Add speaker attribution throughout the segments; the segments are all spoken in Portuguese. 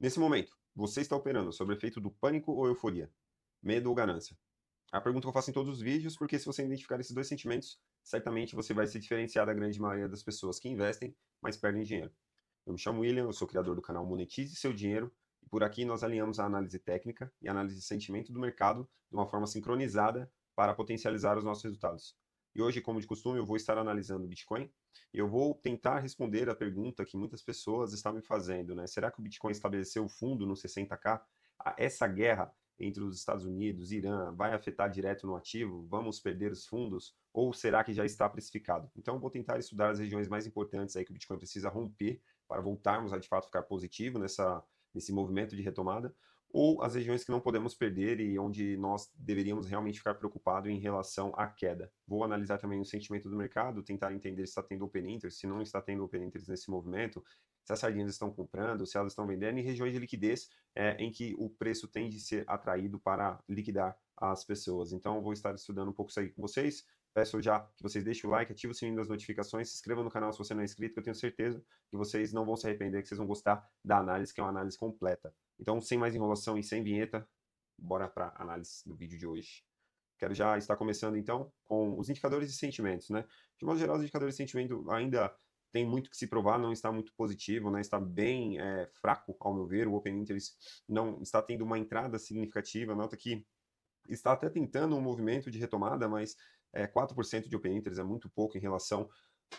Speaker 1: Nesse momento, você está operando sob o efeito do pânico ou euforia? Medo ou ganância? É a pergunta que eu faço em todos os vídeos, porque se você identificar esses dois sentimentos, certamente você vai se diferenciar da grande maioria das pessoas que investem, mas perdem dinheiro. Eu me chamo William, eu sou criador do canal Monetize Seu Dinheiro, e por aqui nós alinhamos a análise técnica e a análise de sentimento do mercado de uma forma sincronizada para potencializar os nossos resultados. E hoje, como de costume, eu vou estar analisando o Bitcoin e eu vou tentar responder a pergunta que muitas pessoas estão me fazendo, né? Será que o Bitcoin estabeleceu o fundo no 60K? Essa guerra entre os Estados Unidos e Irã vai afetar direto no ativo? Vamos perder os fundos? Ou será que já está precificado? Então, eu vou tentar estudar as regiões mais importantes aí que o Bitcoin precisa romper para voltarmos a de fato ficar positivo nesse movimento de retomada, ou as regiões que não podemos perder e onde nós deveríamos realmente ficar preocupado em relação à queda. Vou analisar também o sentimento do mercado, tentar entender se está tendo open interest, se não está tendo open interest nesse movimento, se as sardinhas estão comprando, se elas estão vendendo, e regiões de liquidez em que o preço tende a ser atraído para liquidar as pessoas. Então, eu vou estar estudando um pouco isso aí com vocês. Peço já que vocês deixem o like, ativem o sininho das notificações, se inscrevam no canal se você não é inscrito, que eu tenho certeza que vocês não vão se arrepender, que vocês vão gostar da análise, que é uma análise completa. Então, sem mais enrolação e sem vinheta, bora para a análise do vídeo de hoje. Quero já estar começando, então, com os indicadores de sentimentos, né? De modo geral, os indicadores de sentimento ainda tem muito que se provar, não está muito positivo, né? Está bem fraco, ao meu ver. O Open Interest não está tendo uma entrada significativa. Nota que está até tentando um movimento de retomada, mas 4% de Open Interest é muito pouco em relação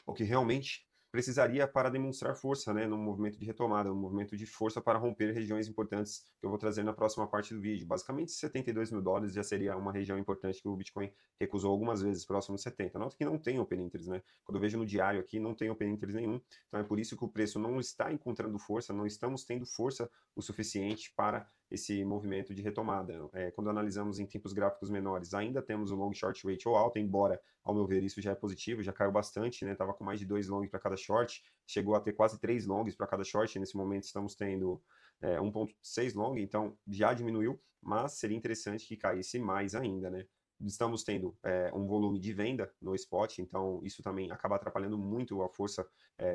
Speaker 1: o que realmente precisaria para demonstrar força, né, no movimento de retomada, um movimento de força para romper regiões importantes que eu vou trazer na próxima parte do vídeo. Basicamente, US$ 72 mil já seria uma região importante que o Bitcoin recusou algumas vezes, próximo de 70. Nota que não tem open interest, né? Quando eu vejo no diário aqui, não tem open interest nenhum. Então é por isso que o preço não está encontrando força, não estamos tendo força o suficiente para esse movimento de retomada. Quando analisamos em tempos gráficos menores, ainda temos o long short ratio alto, embora ao meu ver, isso já é positivo, já caiu bastante, né? Tava com mais de 2 longs para cada short, chegou a ter quase 3 longs para cada short. Nesse momento estamos tendo 1,6 long, então já diminuiu, mas seria interessante que caísse mais ainda, né? Estamos tendo um volume de venda no spot, então isso também acaba atrapalhando muito a força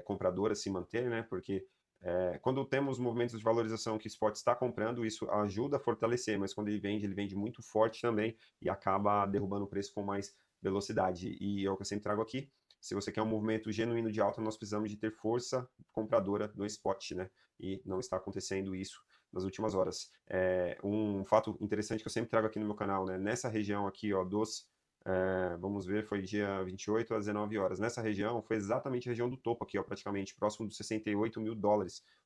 Speaker 1: compradora se manter, né? Porque quando temos movimentos de valorização que o spot está comprando, isso ajuda a fortalecer, mas quando ele vende muito forte também e acaba derrubando o preço com mais velocidade. E é o que eu sempre trago aqui. Se você quer um movimento genuíno de alta, nós precisamos de ter força compradora no spot, né? E não está acontecendo isso nas últimas horas. Um fato interessante que eu sempre trago aqui no meu canal, né? Nessa região aqui, ó, vamos ver, foi dia 28 às 19 horas. Nessa região, foi exatamente a região do topo aqui, ó, praticamente, próximo dos US$ 68 mil.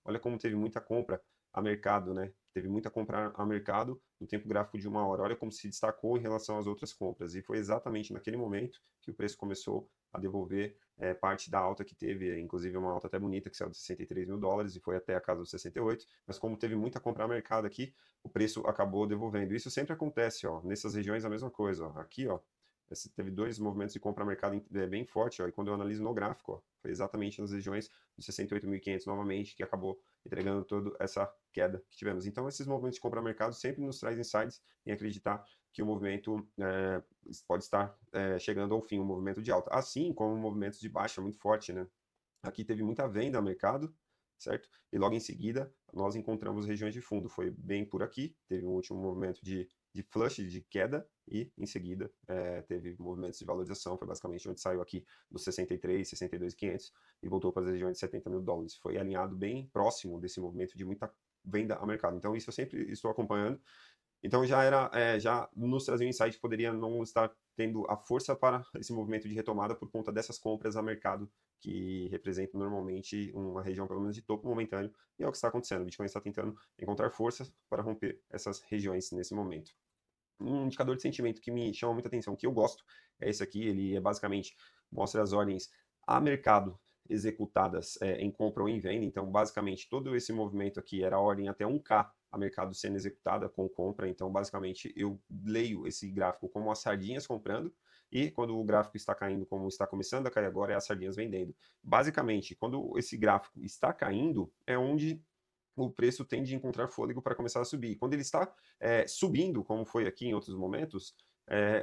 Speaker 1: Olha como teve muita compra a mercado, né? Teve muita compra a mercado no tempo gráfico de 1 hora. Olha como se destacou em relação às outras compras. E foi exatamente naquele momento que o preço começou a devolver parte da alta que teve, inclusive uma alta até bonita, que saiu de US$ 63 mil e foi até a casa dos 68. Mas como teve muita compra a mercado aqui, o preço acabou devolvendo. Isso sempre acontece, ó. Nessas regiões a mesma coisa, ó. Aqui, ó, teve dois movimentos de compra a mercado bem forte, ó, e quando eu analiso no gráfico, ó, foi exatamente nas regiões de 68.500 novamente que acabou entregando toda essa queda que tivemos. Então, esses movimentos de compra a mercado sempre nos traz insights em acreditar que o movimento pode estar chegando ao fim, um movimento de alta, assim como movimentos de baixa muito forte, né? Aqui teve muita venda a mercado, certo? E logo em seguida nós encontramos regiões de fundo. Foi bem por aqui, teve um último movimento de flush, de queda, e em seguida teve movimentos de valorização. Foi basicamente onde saiu aqui dos 63, 62.500 e voltou para as regiões de US$ 70 mil. Foi alinhado bem próximo desse movimento de muita venda a mercado. Então, isso eu sempre estou acompanhando. Então já nos trazia um insight que poderia não estar tendo a força para esse movimento de retomada por conta dessas compras a mercado que representam normalmente uma região pelo menos de topo momentâneo, e é o que está acontecendo. O Bitcoin está tentando encontrar força para romper essas regiões nesse momento. Um indicador de sentimento que me chama muita atenção, que eu gosto, é esse aqui. Ele basicamente mostra as ordens a mercado executadas em compra ou em venda. Então, basicamente, todo esse movimento aqui era a ordem até 1K a mercado sendo executada com compra. Então, basicamente, eu leio esse gráfico como as sardinhas comprando, e quando o gráfico está caindo, como está começando a cair agora, é as sardinhas vendendo. Basicamente, quando esse gráfico está caindo, é onde o preço tende a encontrar fôlego para começar a subir. Quando ele está subindo, como foi aqui em outros momentos,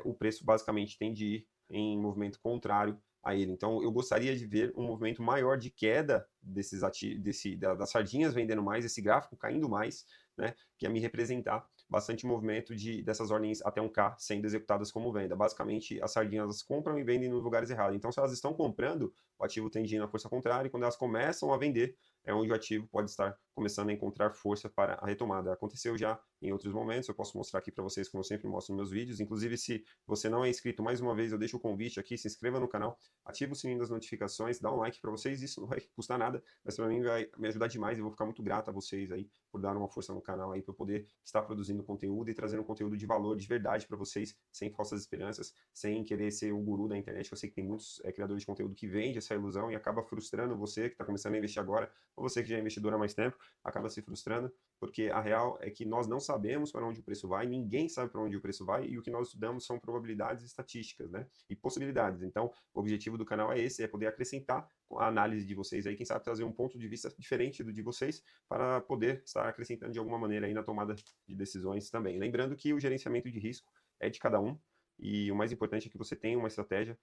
Speaker 1: o preço basicamente tende a ir em movimento contrário a ele. Então, eu gostaria de ver um movimento maior de queda das sardinhas vendendo mais, esse gráfico caindo mais, né, que ia me representar bastante movimento dessas ordens até 1K sendo executadas como venda. Basicamente, as sardinhas elas compram e vendem nos lugares errados. Então, se elas estão comprando, o ativo tende a ir na força contrária, e quando elas começam a vender, é onde o ativo pode estar começando a encontrar força para a retomada. Aconteceu já em outros momentos, eu posso mostrar aqui para vocês, como eu sempre mostro nos meus vídeos. Inclusive, se você não é inscrito, mais uma vez, eu deixo o convite aqui, se inscreva no canal, ativa o sininho das notificações, dá um like para vocês, isso não vai custar nada, mas para mim vai me ajudar demais, eu vou ficar muito grato a vocês aí por dar uma força no canal aí, para eu poder estar produzindo conteúdo e trazendo conteúdo de valor, de verdade para vocês, sem falsas esperanças, sem querer ser o guru da internet. Eu sei que tem muitos criadores de conteúdo que vendem essa ilusão e acaba frustrando você que está começando a investir agora, ou você que já é investidor há mais tempo, acaba se frustrando, porque a real é que nós não sabemos para onde o preço vai, ninguém sabe para onde o preço vai, e o que nós estudamos são probabilidades estatísticas, né? E possibilidades. Então, o objetivo do canal é esse, é poder acrescentar a análise de vocês aí, quem sabe trazer um ponto de vista diferente do de vocês, para poder estar acrescentando de alguma maneira aí na tomada de decisões também. Lembrando que o gerenciamento de risco é de cada um, e o mais importante é que você tenha uma estratégia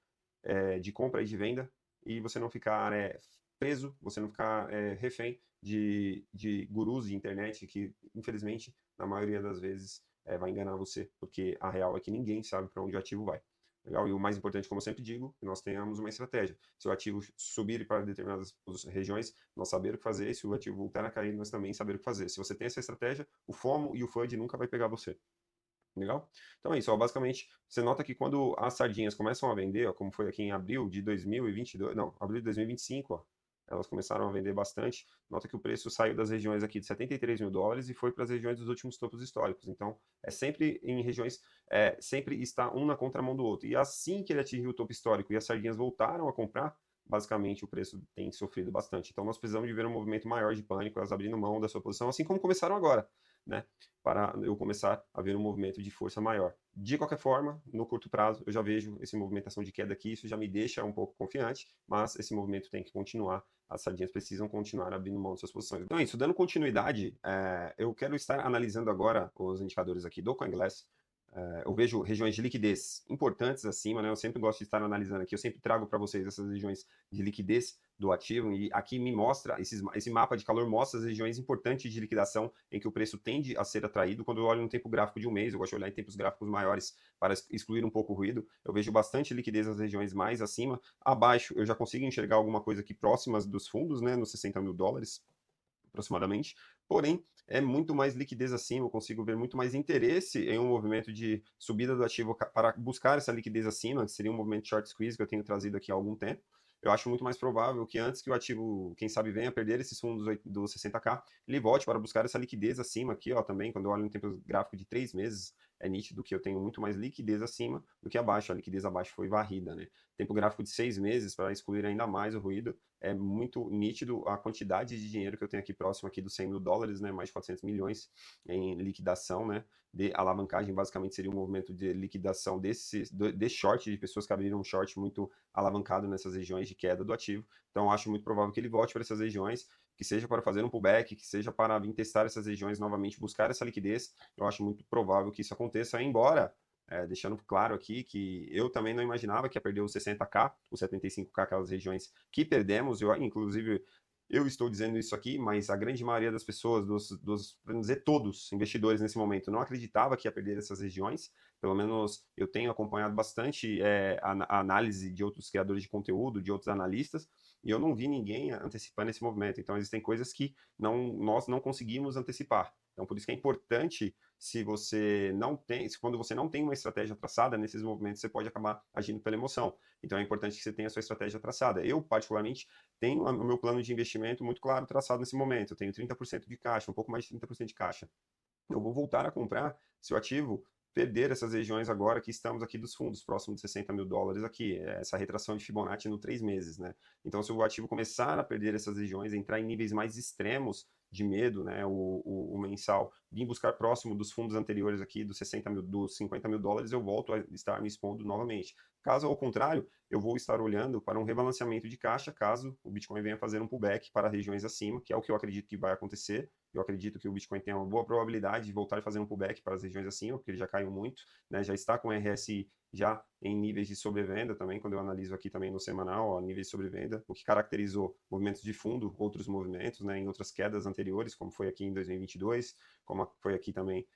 Speaker 1: de compra e de venda, e você não ficar preso, você não ficar refém de gurus de internet que, infelizmente, na maioria das vezes, vai enganar você, porque a real é que ninguém sabe para onde o ativo vai. Legal? E o mais importante, como eu sempre digo, que nós tenhamos uma estratégia. Se o ativo subir para determinadas regiões, nós saber o que fazer. Se o ativo voltar a cair, nós também saber o que fazer. Se você tem essa estratégia, o FOMO e o FUD nunca vai pegar você. Legal? Então é isso, ó, basicamente, você nota que quando as sardinhas começam a vender, ó, como foi aqui em abril de 2022, não, abril de 2025, ó, elas começaram a vender bastante, nota que o preço saiu das regiões aqui de 73 mil dólares e foi para as regiões dos últimos topos históricos. Então, é sempre em regiões, sempre está um na contramão do outro. E assim que ele atingiu o topo histórico e as sardinhas voltaram a comprar, basicamente o preço tem sofrido bastante. Então, nós precisamos de ver um movimento maior de pânico, elas abrindo mão da sua posição, assim como começaram agora, né? Para eu começar a ver um movimento de força maior. De qualquer forma, no curto prazo, eu já vejo essa movimentação de queda aqui, isso já me deixa um pouco confiante, mas esse movimento tem que continuar, as sardinhas precisam continuar abrindo mão de suas posições. Então é isso, dando continuidade, eu quero estar analisando agora os indicadores aqui do CoinGlass. Eu vejo regiões de liquidez importantes acima, né? Eu sempre gosto de estar analisando aqui, eu sempre trago para vocês essas regiões de liquidez do ativo, e aqui me mostra, esse mapa de calor mostra as regiões importantes de liquidação em que o preço tende a ser atraído. Quando eu olho no tempo gráfico de um mês, eu gosto de olhar em tempos gráficos maiores para excluir um pouco o ruído, eu vejo bastante liquidez nas regiões mais acima. Abaixo, eu já consigo enxergar alguma coisa aqui próximas dos fundos, né, nos 60 mil dólares, aproximadamente. Porém, é muito mais liquidez acima, eu consigo ver muito mais interesse em um movimento de subida do ativo para buscar essa liquidez acima, que seria um movimento de short squeeze que eu tenho trazido aqui há algum tempo. Eu acho muito mais provável que antes que o ativo, quem sabe, venha a perder esses fundos do 60K, ele volte para buscar essa liquidez acima aqui, ó, também, quando eu olho no tempo gráfico de 3 meses, é nítido que eu tenho muito mais liquidez acima do que abaixo. A liquidez abaixo foi varrida, né? Tempo gráfico de 6 meses, para excluir ainda mais o ruído, é muito nítido a quantidade de dinheiro que eu tenho aqui próximo aqui dos 100 mil dólares, né, mais de 400 milhões em liquidação, né, de alavancagem. Basicamente seria um movimento de liquidação desse short, de pessoas que abriram um short muito alavancado nessas regiões de queda do ativo. Então eu acho muito provável que ele volte para essas regiões, que seja para fazer um pullback, que seja para vir testar essas regiões novamente, buscar essa liquidez. Eu acho muito provável que isso aconteça, embora deixando claro aqui que eu também não imaginava que ia perder os 60K, os 75K, aquelas regiões que perdemos. Inclusive, eu estou dizendo isso aqui, mas a grande maioria das pessoas, para não dizer todos, investidores nesse momento, não acreditava que ia perder essas regiões. Pelo menos eu tenho acompanhado bastante a análise de outros criadores de conteúdo, de outros analistas, e eu não vi ninguém antecipando esse movimento. Então, existem coisas que nós não conseguimos antecipar. Então, por isso que é importante, quando você não tem uma estratégia traçada, nesses movimentos você pode acabar agindo pela emoção. Então é importante que você tenha a sua estratégia traçada. Eu, particularmente, tenho o meu plano de investimento muito claro traçado nesse momento. Eu tenho 30% de caixa, um pouco mais de 30% de caixa. Eu vou voltar a comprar se o ativo perder essas regiões agora que estamos aqui dos fundos, próximo de 60 mil dólares aqui, essa retração de Fibonacci no 3 meses, né? Então, se o ativo começar a perder essas regiões, entrar em níveis mais extremos de medo, né, o mensal, vir buscar próximo dos fundos anteriores aqui, dos 60 mil, dos 50 mil dólares, eu volto a estar me expondo novamente. Caso ao contrário, eu vou estar olhando para um rebalanceamento de caixa, caso o Bitcoin venha fazer um pullback para regiões acima, que é o que eu acredito que vai acontecer. Eu acredito que o Bitcoin tem uma boa probabilidade de voltar a fazer um pullback para as regiões acima, porque ele já caiu muito, né, já está com RSI já em níveis de sobrevenda também, quando eu analiso aqui também no semanal, ó, níveis de sobrevenda, o que caracterizou movimentos de fundo, outros movimentos, né, em outras quedas anteriores, como foi aqui em 2022, como foi aqui também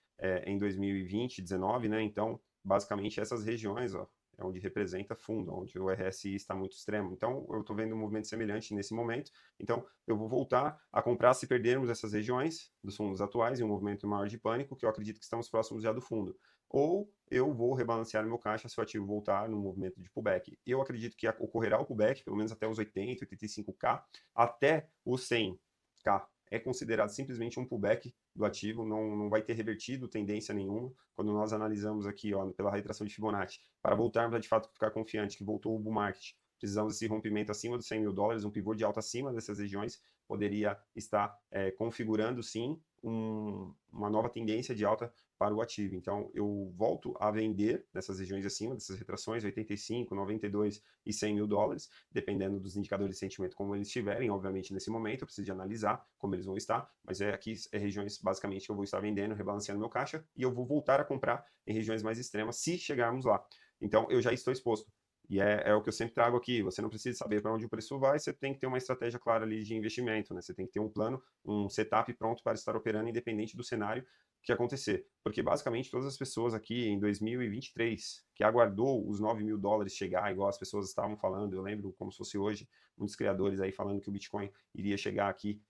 Speaker 1: em 2020, 19, né, então, basicamente essas regiões, ó, é onde representa fundo, onde o RSI está muito extremo. Então, eu estou vendo um movimento semelhante nesse momento. Então, eu vou voltar a comprar se perdermos essas regiões dos fundos atuais em um movimento maior de pânico, que eu acredito que estamos próximos já do fundo. Ou eu vou rebalancear meu caixa se o ativo voltar no movimento de pullback. Eu acredito que ocorrerá o pullback, pelo menos até os 80, 85K, até os 100K. É considerado simplesmente um pullback do ativo, não vai ter revertido tendência nenhuma. Quando nós analisamos aqui, ó, pela retração de Fibonacci, para voltarmos a de fato ficar confiante que voltou o bull market, precisamos desse rompimento acima dos 100 mil dólares, um pivô de alta acima dessas regiões, poderia estar configurando sim uma nova tendência de alta para o ativo. Então, eu volto a vender nessas regiões acima, dessas retrações, 85, 92 e 100 mil dólares, dependendo dos indicadores de sentimento como eles estiverem. Obviamente, nesse momento, eu preciso de analisar como eles vão estar, mas aqui regiões, basicamente, que eu vou estar vendendo, rebalanceando meu caixa, e eu vou voltar a comprar em regiões mais extremas, se chegarmos lá. Então, eu já estou exposto. E é o que eu sempre trago aqui. Você não precisa saber para onde o preço vai, você tem que ter uma estratégia clara ali de investimento, né? Você tem que ter um plano, um setup pronto para estar operando, independente do cenário que acontecer. Porque basicamente todas as pessoas aqui em 2023 que aguardou os 9 mil dólares chegar, igual as pessoas estavam falando, eu lembro como se fosse hoje, muitos criadores aí falando que o Bitcoin iria chegar aqui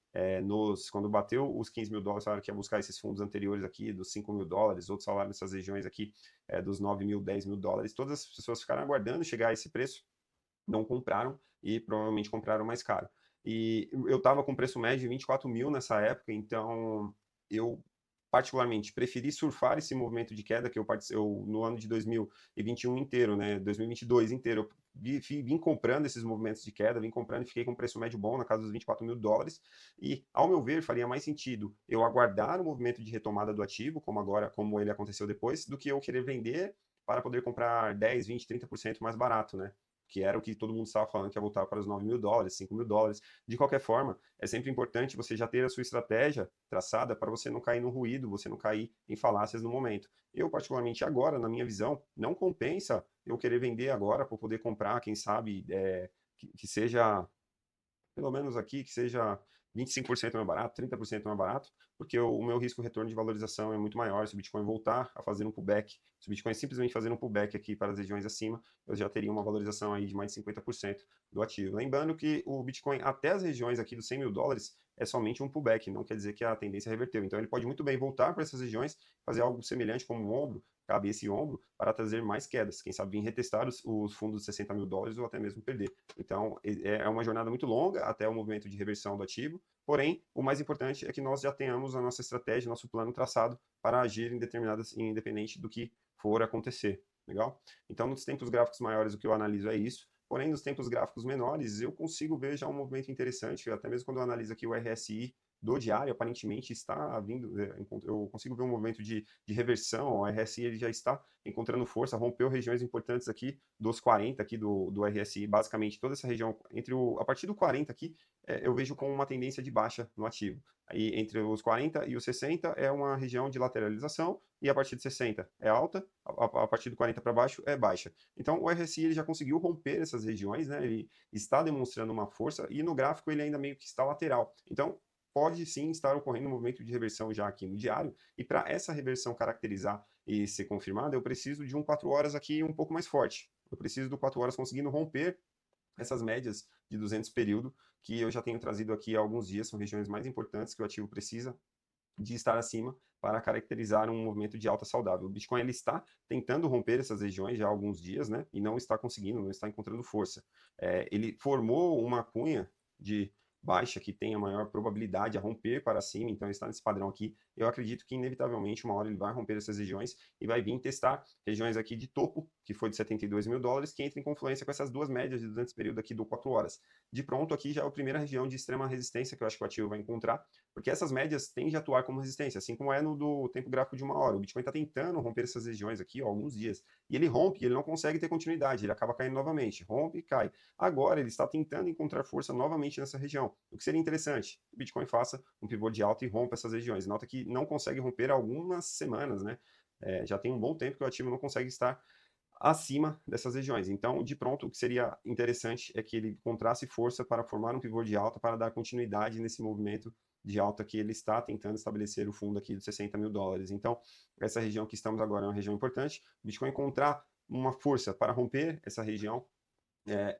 Speaker 1: quando bateu os 15 mil dólares, falaram que ia buscar esses fundos anteriores aqui, dos 5 mil dólares, outros falaram nessas regiões aqui, dos 9 mil, 10 mil dólares, todas as pessoas ficaram aguardando chegar a esse preço, não compraram e provavelmente compraram mais caro. E eu estava com preço médio de 24 mil nessa época, então eu particularmente preferi surfar esse movimento de queda que eu no ano de 2021 inteiro, né, 2022 inteiro, eu vim comprando esses movimentos de queda, vim comprando e fiquei com um preço médio bom na casa dos 24 mil dólares, e ao meu ver faria mais sentido eu aguardar o movimento de retomada do ativo, como ele aconteceu depois, do que eu querer vender para poder comprar 10, 20, 30% mais barato, né? Que era o que todo mundo estava falando que ia voltar para os 9 mil dólares, 5 mil dólares. De qualquer forma, é sempre importante você já ter a sua estratégia traçada para você não cair no ruído, você não cair em falácias no momento. Eu, particularmente agora, na minha visão, não compensa eu querer vender agora para poder comprar, quem sabe, que seja pelo menos aqui, que seja 25% mais barato, 30% mais barato, porque o meu risco retorno de valorização é muito maior. Se o Bitcoin voltar a fazer um pullback, se o Bitcoin simplesmente fazer um pullback aqui para as regiões acima, eu já teria uma valorização aí de mais de 50% do ativo. Lembrando que o Bitcoin até as regiões aqui dos 100 mil dólares é somente um pullback, não quer dizer que a tendência reverteu. Então ele pode muito bem voltar para essas regiões, fazer algo semelhante como um ombro, cabeça e ombro, para trazer mais quedas. Quem sabe vir retestar os fundos de 60 mil dólares ou até mesmo perder. Então, é uma jornada muito longa até o movimento de reversão do ativo, porém, o mais importante é que nós já tenhamos a nossa estratégia, nosso plano traçado para agir independente do que for acontecer, legal? Então, nos tempos gráficos maiores, o que eu analiso é isso, porém, nos tempos gráficos menores, eu consigo ver já um movimento interessante, até mesmo quando eu analiso aqui o RSI do diário, aparentemente está vindo, eu consigo ver um movimento de reversão, o RSI ele já está encontrando força, rompeu regiões importantes aqui dos 40 aqui do RSI, basicamente toda essa região, a partir do 40 aqui, eu vejo com uma tendência de baixa no ativo. Aí entre os 40 e os 60 é uma região de lateralização, e a partir de 60 é alta, a partir do 40 para baixo é baixa. Então o RSI ele já conseguiu romper essas regiões, né? Ele está demonstrando uma força, e no gráfico ele ainda meio que está lateral. Então, pode sim estar ocorrendo um movimento de reversão já aqui no diário, e para essa reversão caracterizar e ser confirmada, eu preciso de um 4 horas aqui um pouco mais forte. Eu preciso do 4 horas conseguindo romper essas médias de 200 período, que eu já tenho trazido aqui há alguns dias, são regiões mais importantes que o ativo precisa de estar acima para caracterizar um movimento de alta saudável. O Bitcoin ele está tentando romper essas regiões já há alguns dias, né? E não está conseguindo, não está encontrando força. Ele formou uma cunha de baixa que tem a maior probabilidade a romper para cima, então está nesse padrão aqui. Eu acredito que inevitavelmente uma hora ele vai romper essas regiões e vai vir testar regiões aqui de topo, que foi de 72 mil dólares, que entra em confluência com essas duas médias de 200 período aqui do 4 horas. De pronto aqui já é a primeira região de extrema resistência que eu acho que o ativo vai encontrar, porque essas médias tendem a atuar como resistência, assim como é no do tempo gráfico de uma hora. O Bitcoin está tentando romper essas regiões aqui há alguns dias, e ele rompe, e ele não consegue ter continuidade, ele acaba caindo novamente, rompe e cai. Agora ele está tentando encontrar força novamente nessa região, o que seria interessante. O Bitcoin faça um pivô de alta e rompa essas regiões. Nota que não consegue romper há algumas semanas, né? Já tem um bom tempo que o ativo não consegue estar acima dessas regiões. Então, de pronto, o que seria interessante é que ele encontrasse força para formar um pivô de alta para dar continuidade nesse movimento de alta que ele está tentando estabelecer o fundo aqui dos 60 mil dólares. Então, essa região que estamos agora é uma região importante. O Bitcoin encontrar uma força para romper essa região,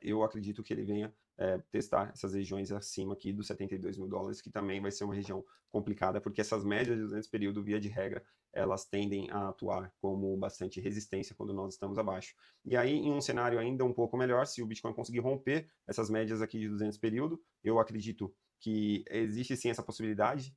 Speaker 1: eu acredito que ele venha testar essas regiões acima aqui dos 72 mil dólares, que também vai ser uma região complicada, porque essas médias de 200 período, via de regra, elas tendem a atuar como bastante resistência quando nós estamos abaixo. E aí, em um cenário ainda um pouco melhor, se o Bitcoin conseguir romper essas médias aqui de 200 período, eu acredito que existe sim essa possibilidade.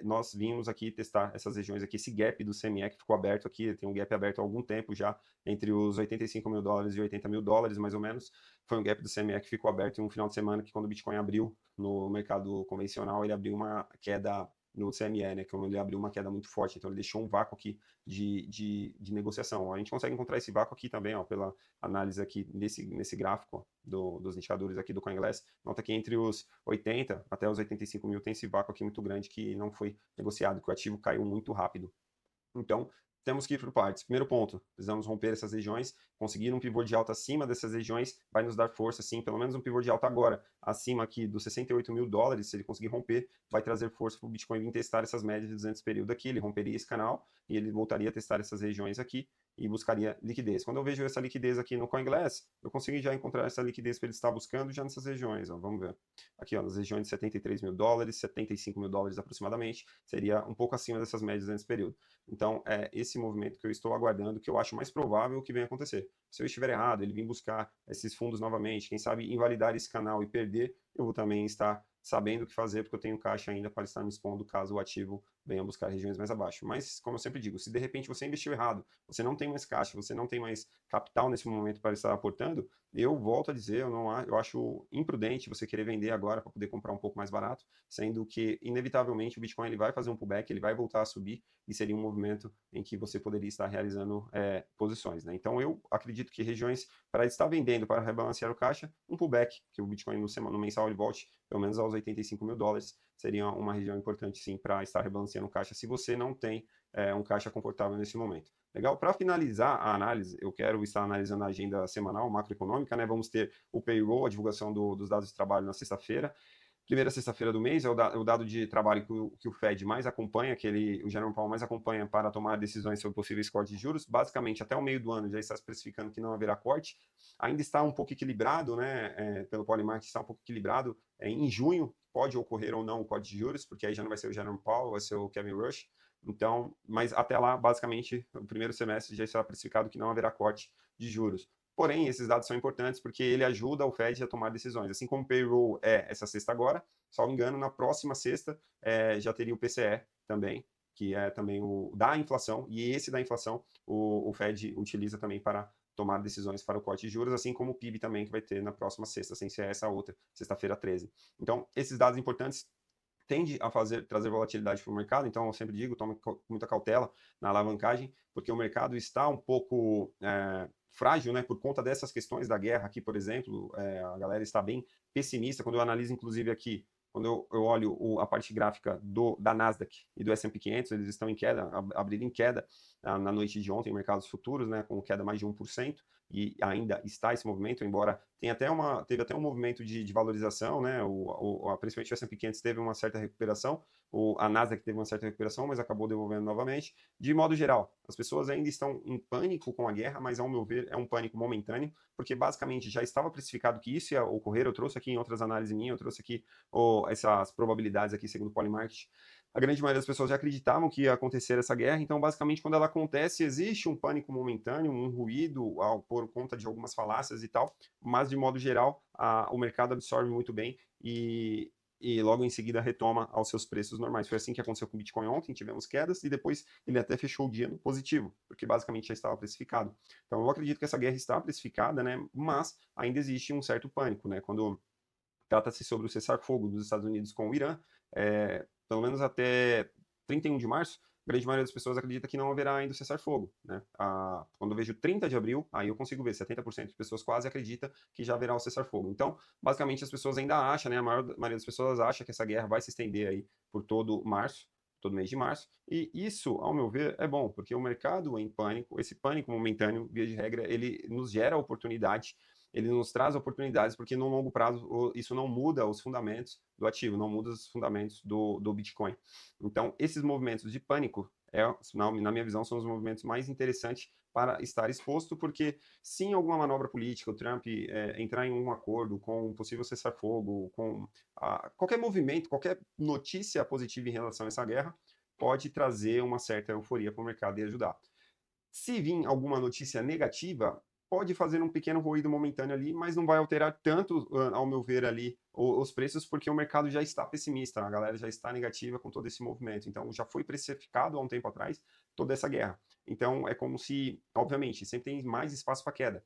Speaker 1: Nós vimos aqui testar essas regiões aqui, esse gap do CME que ficou aberto aqui, tem um gap aberto há algum tempo já, entre os 85 mil dólares e 80 mil dólares, mais ou menos. Foi um gap do CME que ficou aberto em um final de semana, que quando o Bitcoin abriu no mercado convencional, ele abriu uma queda no CME, né, que ele abriu uma queda muito forte, então ele deixou um vácuo aqui de negociação. A gente consegue encontrar esse vácuo aqui também, ó, pela análise aqui nesse gráfico ó, dos indicadores aqui do CoinGlass. Nota que entre os 80 até os 85 mil tem esse vácuo aqui muito grande que não foi negociado, que o ativo caiu muito rápido. Então, temos que ir por partes. Primeiro ponto, precisamos romper essas regiões, conseguir um pivô de alta acima dessas regiões vai nos dar força, sim, pelo menos um pivô de alta agora, acima aqui dos 68 mil dólares, se ele conseguir romper, vai trazer força para o Bitcoin vir testar essas médias de 200 período aqui, ele romperia esse canal e ele voltaria a testar essas regiões aqui e buscaria liquidez. Quando eu vejo essa liquidez aqui no CoinGlass, eu consigo já encontrar essa liquidez que ele está buscando já nessas regiões, ó, vamos ver. Aqui, ó, nas regiões de 73 mil dólares, 75 mil dólares aproximadamente, seria um pouco acima dessas médias nesse período. Então, é esse movimento que eu estou aguardando, que eu acho mais provável que venha acontecer. Se eu estiver errado, ele vir buscar esses fundos novamente, quem sabe invalidar esse canal e perder, eu vou também estar sabendo o que fazer, porque eu tenho caixa ainda para estar me expondo caso o ativo venha buscar regiões mais abaixo. Mas, como eu sempre digo, se de repente você investiu errado, você não tem mais caixa, você não tem mais capital nesse momento para estar aportando, eu volto a dizer, eu acho imprudente você querer vender agora para poder comprar um pouco mais barato, sendo que, inevitavelmente, o Bitcoin ele vai fazer um pullback, ele vai voltar a subir, e seria um movimento em que você poderia estar realizando posições. Né? Então, eu acredito que regiões para estar vendendo, para rebalancear o caixa, um pullback, que o Bitcoin no mensal ele volte pelo menos aos 85 mil dólares, seria uma região importante sim para estar rebalanceando o caixa, se você não tem um caixa confortável nesse momento. Legal? Para finalizar a análise, eu quero estar analisando a agenda semanal macroeconômica, né? Vamos ter o payroll, a divulgação dos dados de trabalho na sexta-feira. Primeira sexta-feira do mês é o dado de trabalho que o Fed mais acompanha, o Jerome Powell mais acompanha para tomar decisões sobre possíveis cortes de juros. Basicamente, até o meio do ano já está especificando que não haverá corte. Ainda está um pouco equilibrado, né? Pelo Polymarket está um pouco equilibrado. Em junho pode ocorrer ou não o corte de juros, porque aí já não vai ser o Jerome Powell, vai ser o Kevin Rush. Então, mas até lá, basicamente, o primeiro semestre já está precificado que não haverá corte de juros. Porém, esses dados são importantes porque ele ajuda o Fed a tomar decisões. Assim como o payroll é essa sexta agora, salvo engano, na próxima sexta já teria o PCE também, que é também o da inflação, e esse da inflação o Fed utiliza também para tomar decisões para o corte de juros, assim como o PIB também, que vai ter na próxima sexta, sem ser essa outra, sexta-feira 13. Então, esses dados importantes tende a trazer volatilidade para o mercado, então eu sempre digo, tome muita cautela na alavancagem, porque o mercado está um pouco frágil, né, por conta dessas questões da guerra aqui, por exemplo, a galera está bem pessimista, quando eu analiso inclusive aqui, quando eu olho a parte gráfica da Nasdaq e do S&P 500, eles estão em queda, abriram em queda na noite de ontem, em mercados futuros, né, com queda mais de 1%, e ainda está esse movimento, embora teve até um movimento de valorização, né, principalmente o S&P 500 teve uma certa recuperação, a Nasdaq teve uma certa recuperação, mas acabou devolvendo novamente. De modo geral, as pessoas ainda estão em pânico com a guerra, mas ao meu ver é um pânico momentâneo, porque basicamente já estava precificado que isso ia ocorrer, eu trouxe aqui em outras análises minhas, eu trouxe aqui essas probabilidades aqui segundo o Polymarket. A grande maioria das pessoas já acreditavam que ia acontecer essa guerra, então basicamente quando ela acontece existe um pânico momentâneo, um ruído por conta de algumas falácias e tal, mas de modo geral o mercado absorve muito bem e logo em seguida retoma aos seus preços normais. Foi assim que aconteceu com o Bitcoin ontem, tivemos quedas e depois ele até fechou o dia no positivo, porque basicamente já estava precificado. Então eu acredito que essa guerra está precificada, né, mas ainda existe um certo pânico, né, quando trata-se sobre o cessar-fogo dos Estados Unidos com o Irã, pelo menos até 31 de março, a grande maioria das pessoas acredita que não haverá ainda o cessar-fogo. Né? Quando eu vejo 30 de abril, aí eu consigo ver, 70% de pessoas quase acredita que já haverá o cessar-fogo. Então, basicamente, as pessoas ainda acham, né, a maioria das pessoas acha que essa guerra vai se estender aí por todo março, todo mês de março, e isso, ao meu ver, é bom, porque o mercado em pânico, esse pânico momentâneo, via de regra, ele nos gera oportunidade, ele nos traz oportunidades, porque no longo prazo isso não muda os fundamentos do ativo, não muda os fundamentos do Bitcoin. Então, esses movimentos de pânico, na minha visão, são os movimentos mais interessantes para estar exposto, porque se em alguma manobra política o Trump entrar em um acordo com um possível cessar-fogo, com qualquer movimento, qualquer notícia positiva em relação a essa guerra, pode trazer uma certa euforia para o mercado e ajudar. Se vir alguma notícia negativa, pode fazer um pequeno ruído momentâneo ali, mas não vai alterar tanto, ao meu ver, ali os preços, porque o mercado já está pessimista, a galera já está negativa com todo esse movimento. Então, já foi precificado há um tempo atrás toda essa guerra. Então, é como se, obviamente, sempre tem mais espaço para queda.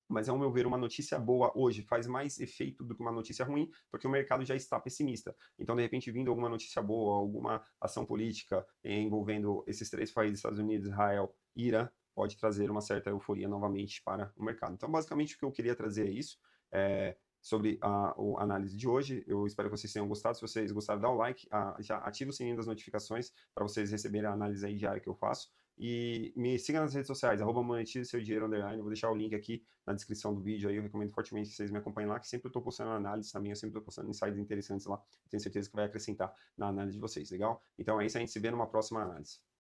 Speaker 1: Mas, ao meu ver, uma notícia boa hoje faz mais efeito do que uma notícia ruim, porque o mercado já está pessimista. Então, de repente, vindo alguma notícia boa, alguma ação política envolvendo esses três países, Estados Unidos, Israel e Irã, pode trazer uma certa euforia novamente para o mercado. Então, basicamente, o que eu queria trazer é isso. Sobre a análise de hoje. Eu espero que vocês tenham gostado. Se vocês gostaram, dá o like, já ativa o sininho das notificações para vocês receberem a análise aí diária que eu faço. E me siga nas redes sociais, @monetize seu dinheiro underline. Eu vou deixar o link aqui na descrição do vídeo aí. Eu recomendo fortemente que vocês me acompanhem lá, que sempre eu estou postando análise também, eu sempre estou postando insights interessantes lá. Tenho certeza que vai acrescentar na análise de vocês, legal? Então é isso, a gente se vê numa próxima análise.